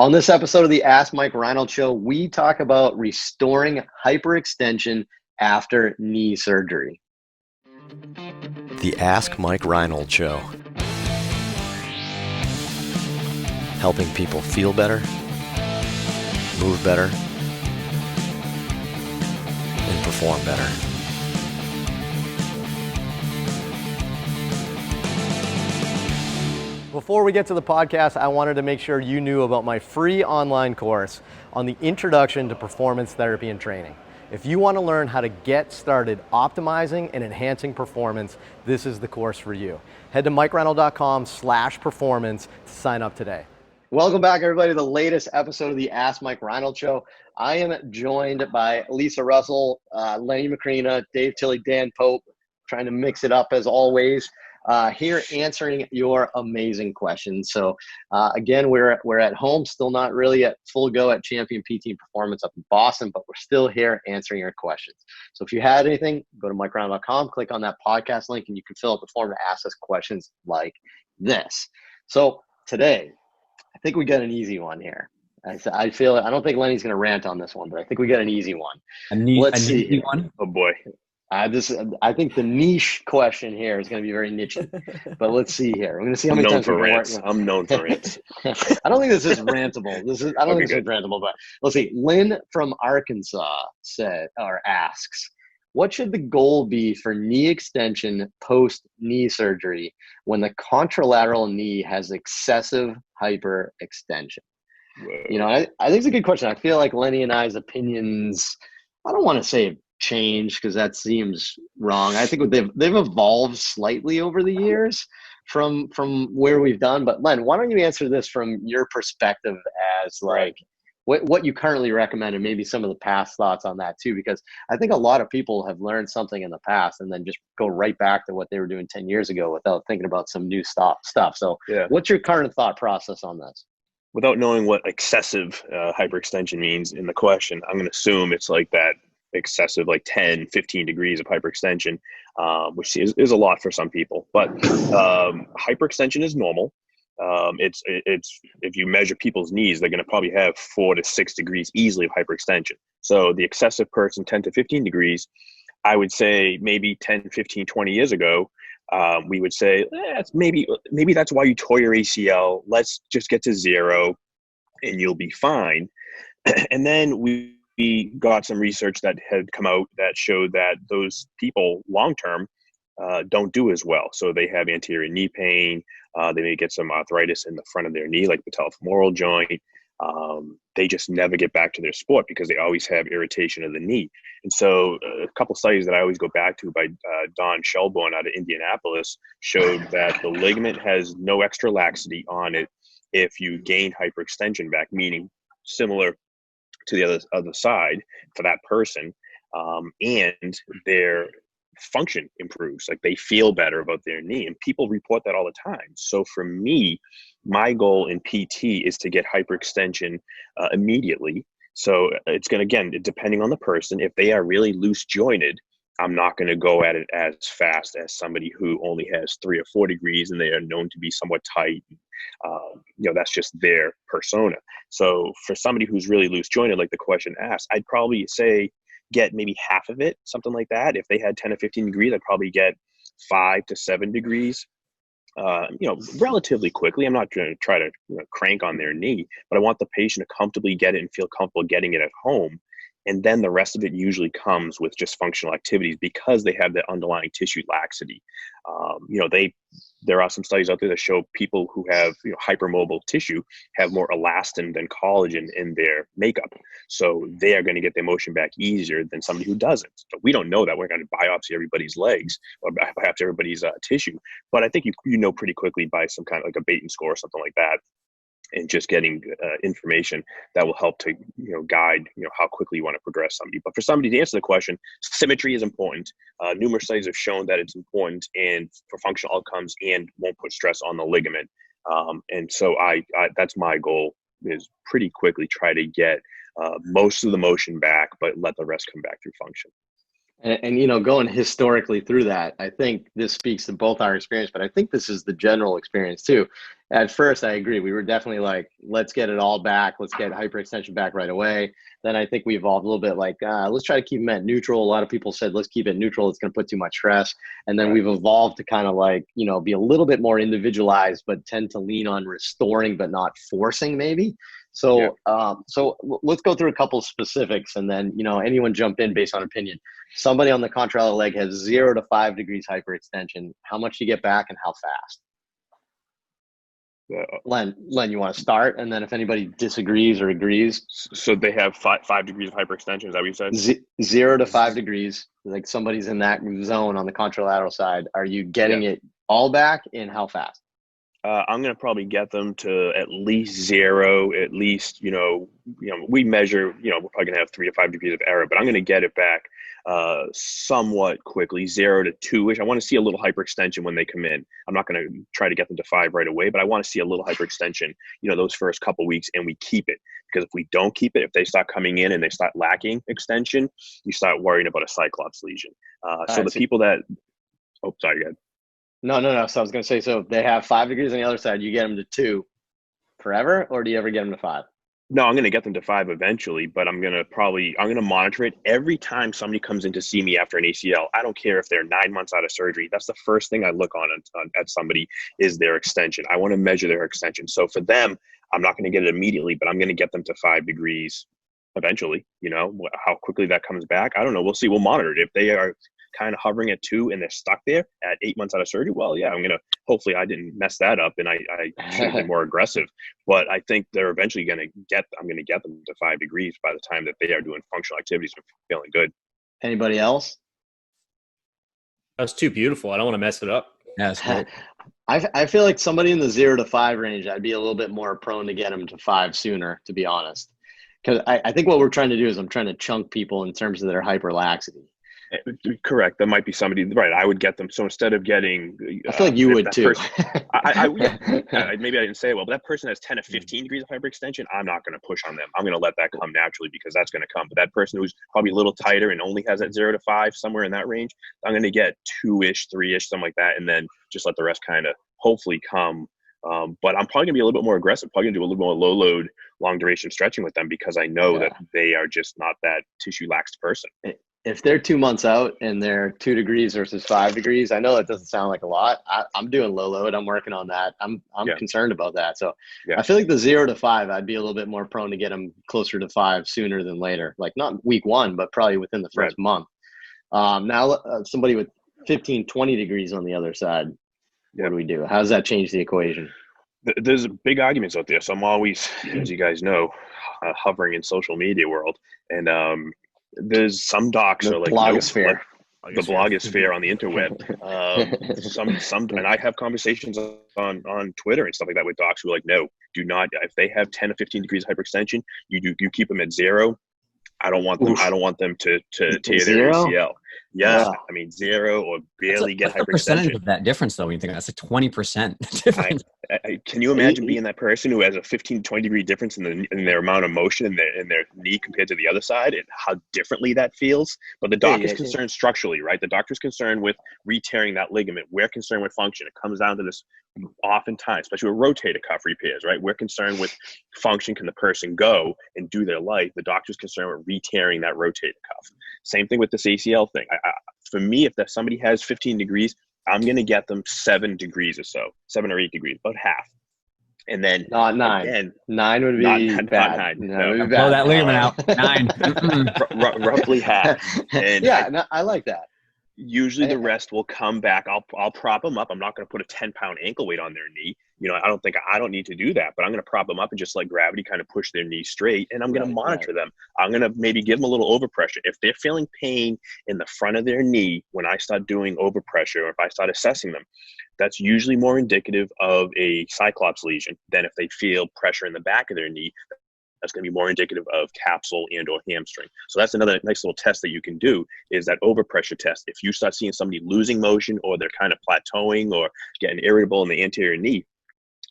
On this episode of the Ask Mike Reinold Show, we talk about restoring hyperextension after knee surgery. The Ask Mike Reinold Show. Helping people feel better, move better, and perform better. Before we get to the podcast, I wanted to make sure you knew about my free online course on the Introduction to Performance Therapy and Training. If you want to learn how to get started optimizing and enhancing performance, this is the course for you. Head to mikereinold.com/performance to sign up today. Welcome back, everybody, to the latest episode of the Ask Mike Reinold Show. I am joined by Lisa Russell, Lenny Macrina, Dave Tilley, Dan Pope, trying to mix it up as always. Here answering your amazing questions. So again, we're at home, still not really at full go at Champion PT Performance up in Boston, but we're still here answering your questions. So if you had anything, go to mikereinold.com, click on that podcast link, and you can fill out the form to ask us questions like this. So today, I think we got an easy one here. I don't think Lenny's going to rant on this one, but I think we got an easy one. Let's see easy one. Oh boy. I think the niche question here is going to be very niche, but let's see here. We're going to see how many times I'm known for rants. I don't think this is rantable. I don't think this is rantable, but let's see. Lynn from Arkansas asks, what should the goal be for knee extension post knee surgery when the contralateral knee has excessive hyperextension? Whoa. You know, I think it's a good question. I feel like Lenny and I's opinions, I don't want to say change because that seems wrong. I think they've evolved slightly over the years from where we've done. But Len, why don't you answer this from your perspective as like what you currently recommend and maybe some of the past thoughts on that too, because I think a lot of people have learned something in the past and then just go right back to what they were doing 10 years ago without thinking about some new stuff. So What's your current thought process on this? Without knowing what excessive hyperextension means in the question, I'm going to assume it's like that excessive, like 10, 15 degrees of hyperextension, which is a lot for some people. But hyperextension is normal. It's if you measure people's knees, they're going to probably have 4 to 6 degrees easily of hyperextension. So the excessive person, 10 to 15 degrees, I would say maybe 10, 15, 20 years ago, we would say maybe that's why you tore your ACL. Let's just get to 0 and you'll be fine. And then we got some research that had come out that showed that those people long-term don't do as well. So they have anterior knee pain. They may get some arthritis in the front of their knee, like the patellofemoral joint. They just never get back to their sport because they always have irritation of the knee. And so a couple studies that I always go back to by Don Shelbourne out of Indianapolis showed that the ligament has no extra laxity on it if you gain hyperextension back, meaning similar to the other side for that person, and their function improves. Like they feel better about their knee, and people report that all the time. So for me, my goal in PT is to get hyperextension immediately. So it's going to, again, depending on the person, if they are really loose jointed, I'm not going to go at it as fast as somebody who only has 3 or 4 degrees and they are known to be somewhat tight. That's just their persona. So for somebody who's really loose jointed, like the question asked, I'd probably say get maybe half of it, something like that. If they had 10 or 15 degrees, I'd probably get 5 to 7 degrees, relatively quickly. I'm not going to try to crank on their knee, but I want the patient to comfortably get it and feel comfortable getting it at home. And then the rest of it usually comes with just functional activities because they have the underlying tissue laxity. There are some studies out there that show people who have hypermobile tissue have more elastin than collagen in their makeup. So they are going to get their motion back easier than somebody who doesn't. So we don't know that. We're going to biopsy everybody's legs or perhaps everybody's tissue. But I think you know pretty quickly by some kind of like a Baton score or something like that, and just getting information that will help to guide how quickly you want to progress somebody. But for somebody to answer the question, symmetry is important. Numerous studies have shown that it's important and for functional outcomes and won't put stress on the ligament. And so I that's my goal, is pretty quickly try to get most of the motion back, but let the rest come back through function. And going historically through that, I think this speaks to both our experience, but I think this is the general experience too. At first, I agree. We were definitely like, let's get it all back. Let's get hyperextension back right away. Then I think we evolved a little bit like, let's try to keep them at neutral. A lot of people said, let's keep it neutral. It's going to put too much stress. And then we've evolved to kind of like, be a little bit more individualized, but tend to lean on restoring, but not forcing maybe. So, let's go through a couple of specifics, and then anyone jump in based on opinion. Somebody on the contralateral leg has 0 to 5 degrees hyperextension. How much do you get back, and how fast? Len, you want to start, and then if anybody disagrees or agrees. So they have five degrees of hyperextension. Is that what you said? 0 to 5 degrees. Like somebody's in that zone on the contralateral side. Are you getting it all back, and how fast? I'm going to probably get them to at least 0, at least, we measure, we're probably going to have 3 to 5 degrees of error, but I'm going to get it back somewhat quickly, 0 to 2-ish. I want to see a little hyperextension when they come in. I'm not going to try to get them to 5 right away, but I want to see a little hyperextension, those first couple weeks, and we keep it. Because if we don't keep it, if they start coming in and they start lacking extension, you start worrying about a cyclops lesion. So the people that, oh, sorry, go ahead. No. So I was going to say, so if they have 5 degrees on the other side, you get them to 2 forever, or do you ever get them to 5? No, I'm going to get them to 5 eventually, but I'm going to monitor it every time somebody comes in to see me after an ACL. I don't care if they're 9 months out of surgery. That's the first thing I look on at somebody is their extension. I want to measure their extension. So for them, I'm not going to get it immediately, but I'm going to get them to 5 degrees eventually. How quickly that comes back, I don't know. We'll see. We'll monitor it. If they are kind of hovering at 2 and they're stuck there at 8 months out of surgery, well, yeah, hopefully I didn't mess that up and I should have been more aggressive. But I think they're eventually I'm going to get them to 5 degrees by the time that they are doing functional activities and feeling good. Anybody else? That's too beautiful. I don't want to mess it up. Yeah, that's great. I feel like somebody in the 0 to 5 range, I'd be a little bit more prone to get them to 5 sooner, to be honest. Because I think what we're trying to do is I'm trying to chunk people in terms of their hyperlaxity. Correct. That might be somebody, right? I would get them. So instead of getting, I feel like you would too. Maybe I didn't say it well, but that person has 10 to 15 degrees of hyperextension. I'm not going to push on them. I'm going to let that come naturally because that's going to come. But that person who's probably a little tighter and only has that 0 to 5, somewhere in that range, I'm going to get 2-ish, 3-ish, something like that, and then just let the rest kind of hopefully come. But I'm probably going to be a little bit more aggressive. Probably going to do a little more low load, long duration stretching with them because I know that they are just not that tissue lax person. If they're 2 months out and they're 2 degrees versus 5 degrees, I know that doesn't sound like a lot. I'm doing low load. I'm working on that. I'm concerned about that. So I feel like the 0 to 5, I'd be a little bit more prone to get them closer to 5 sooner than later. Like not week 1, but probably within the first month. Now somebody with 15, 20 degrees on the other side, what do we do? How does that change the equation? There's big arguments out there. So I'm always, as you guys know, hovering in social media world. And there's some docs the are like blogosphere. The blogosphere on the interweb. And I have conversations on Twitter and stuff like that with docs who are like, no, do not. If they have 10 to 15 degrees of hyperextension, you keep them at 0. I don't want them. I don't want them to tear their ACL. Yeah, wow. I mean 0 or barely get hyperextension. What's the percentage of that difference, though? When you think that's like 20% difference. Can you imagine being that person who has a 15, 20 degree difference in their amount of motion in their knee compared to the other side, and how differently that feels? But the doc is concerned structurally, right? The doctor's concerned with re-tearing that ligament. We're concerned with function. It comes down to this oftentimes, especially with rotator cuff repairs, right? We're concerned with function. Can the person go and do their life? The doctor's concerned with re-tearing that rotator cuff. Same thing with this ACL thing. For me, if somebody has 15 degrees, I'm going to get them 7 degrees or so, 7 or 8 degrees, about half. And then not 9. Again, 9 would be bad. Not 9. No. Blow that ligament out. 9. Roughly half. And I like that. Usually the rest will come back. I'll prop them up. I'm not going to put a 10-pound ankle weight on their knee. I don't need to do that, but I'm going to prop them up and just let gravity kind of push their knee straight. And I'm going to monitor them. I'm going to maybe give them a little overpressure. If they're feeling pain in the front of their knee, when I start doing overpressure, or if I start assessing them, that's usually more indicative of a cyclops lesion than if they feel pressure in the back of their knee. That's going to be more indicative of capsule and or hamstring. So that's another nice little test that you can do, is that overpressure test. If you start seeing somebody losing motion, or they're kind of plateauing or getting irritable in the anterior knee,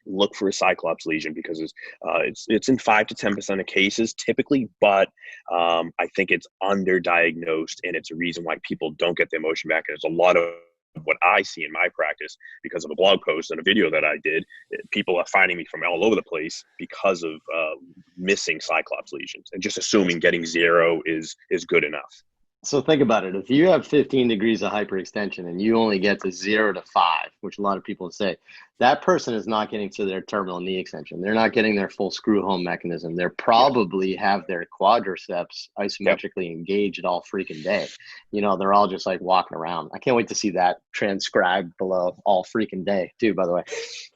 look for a cyclops lesion because it's in 5 to 10% of cases typically, but I think it's underdiagnosed, and it's a reason why people don't get their motion back. And there's a lot of what I see in my practice because of a blog post and a video that I did. People are finding me from all over the place because of missing cyclops lesions and just assuming getting 0 is good enough. So think about it. If you have 15 degrees of hyperextension and you only get to 0 to 5, which a lot of people say, that person is not getting to their terminal knee extension. They're not getting their full screw home mechanism. They're probably have their quadriceps isometrically engaged all freaking day. You know, they're all just like walking around. I can't wait to see that transcribed below all freaking day too, by the way.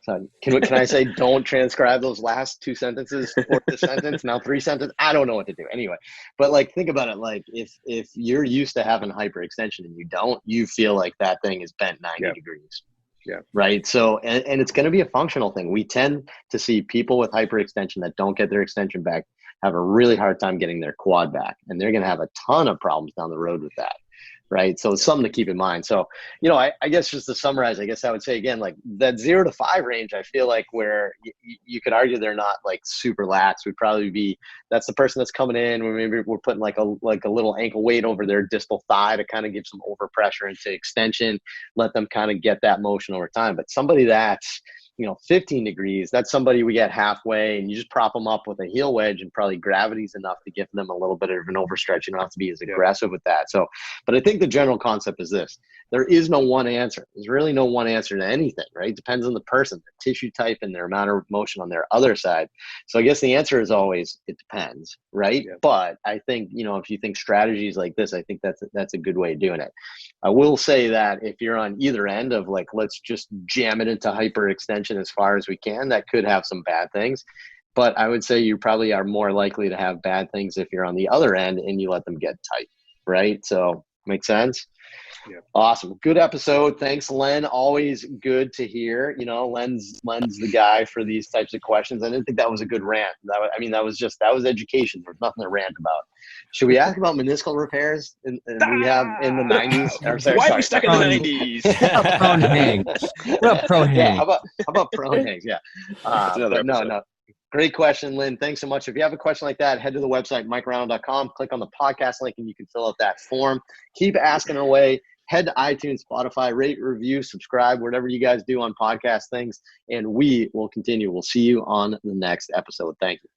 So can I say don't transcribe those last 2 sentences or the sentence, now 3 sentences? I don't know what to do anyway. But like, think about it. Like if you're used to having hyperextension and you don't, you feel like that thing is bent 90 degrees. Yeah. Right. So, and it's going to be a functional thing. We tend to see people with hyperextension that don't get their extension back have a really hard time getting their quad back. And they're going to have a ton of problems down the road with that. Right. So it's something to keep in mind. So, you know, I guess just to summarize, I guess I would say again, like that 0 to 5 range, I feel like where you could argue they're not like super lax would probably be, that's the person that's coming in where maybe we're putting like a little ankle weight over their distal thigh to kind of give some overpressure into extension, let them kind of get that motion over time. But somebody that's, you know, 15 degrees, that's somebody we get halfway and you just prop them up with a heel wedge and probably gravity's enough to give them a little bit of an overstretch. You don't have to be as aggressive with that. So, but I think the general concept is this. There is no one answer. There's really no one answer to anything, right? It depends on the person, their tissue type and their amount of motion on their other side. So I guess the answer is always, it depends, right? Yeah. But I think, you know, if you think strategies like this, I think that's a good way of doing it. I will say that if you're on either end of like, let's just jam it into hyperextension as far as we can, that could have some bad things. But I would say you probably are more likely to have bad things if you're on the other end and you let them get tight, right? So make sense? Yeah. Awesome. Good episode. Thanks, Len. Always good to hear. You know, Len's the guy for these types of questions. I didn't think that was a good rant. That was education. There's nothing to rant about. Should we ask about meniscal repairs we have in the 90s? Why are we stuck in the 90s? Prone hang. What up, prone hang? How about prone hangs? Yeah. No. Great question, Lynn. Thanks so much. If you have a question like that, head to the website, MikeReinold.com, click on the podcast link, and you can fill out that form. Keep asking away. Head to iTunes, Spotify, rate, review, subscribe, whatever you guys do on podcast things, and we will continue. We'll see you on the next episode. Thank you.